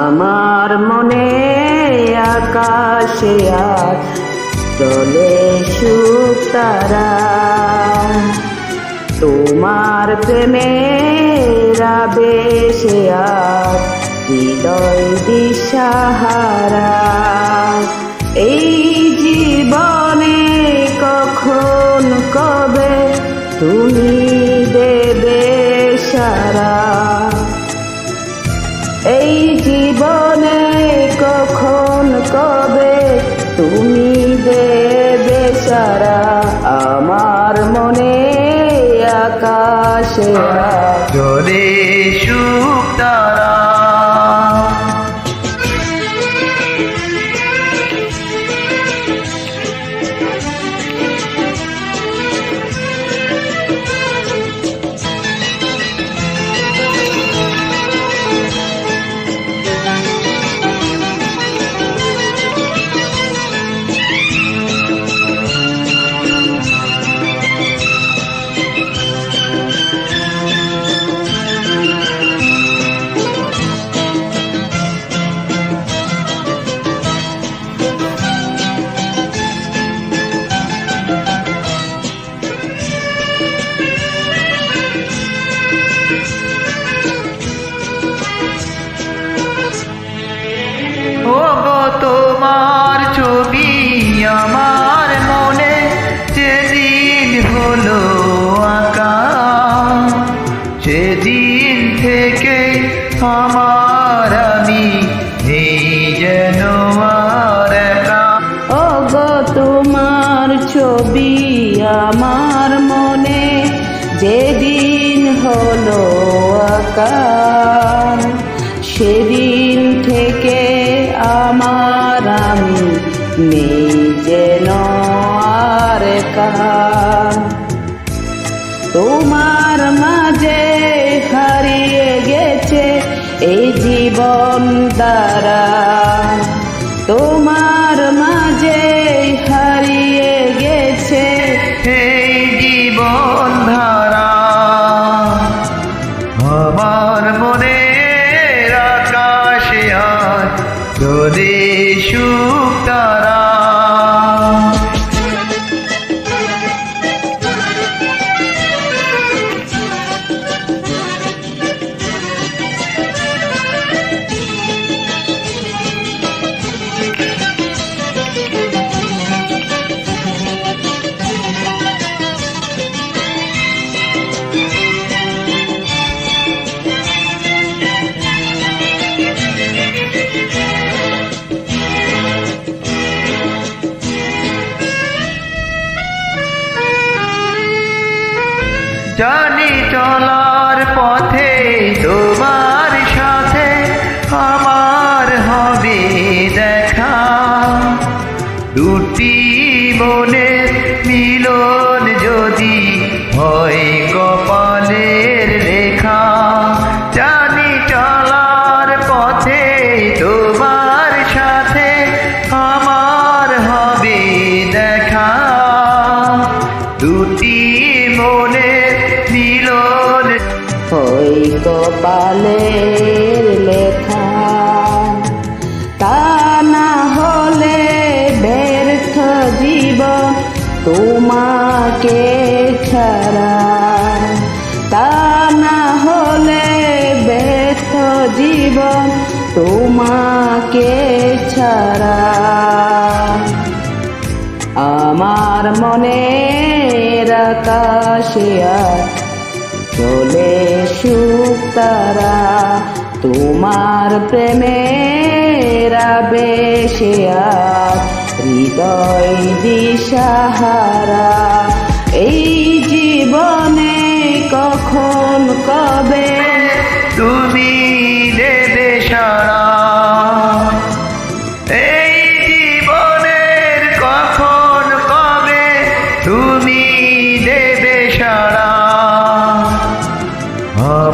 আমার মনে আকাশে আজ চলে সুখ তারা, তোমার প্রেমের আবেশে আজ হৃদয় দিশাহারা। এই জীবনে কখন কবে তুমি দেবে সারা, এই জীবনে কখন কবে তুমি দেবে সারা। আমার মনে আকাশে চলে সুখ তারা। তোমার ছবি আমার মনে যেদিন হলো আঁকা, সেদিন থেকে আমার আমি নেই যেন আর একা। ওগো তোমার ছবি আমার মনে যেদিন হলো আঁকা, সেদিন থেকে আমার আমি নেই যেন আর একা। তোমার মাঝে হারিয়ে গেছে এই জীবন দ্বারা, তোমার মাঝে হারিয়ে গেছে এই জীবন ধারা। আমার মনে আকাশে আজ চলে সুখ তারা। জানি চলার পথে তোমার সাথে আমার হবে দেখা, দুটি মনের মিলন যদি হয় কপালের লেখা। জানি চলার পথে তোমার সাথে আমার হবে দেখা, দুটি মনের মিলন ওই কপালের লেখা। তা না হলে ব্যর্থ জীবন তোমাকে ছাড়া, তা না হলে ব্যর্থ জীবন তোমাকে ছাড়া। আমার মনের আকাশে আজ চলে সুখ তারা, তোমার প্রেমের আবেশে আজ হৃদয় দিশাহারা। এই জীবনে কখন কবে তুমি দেবে সারা। হবে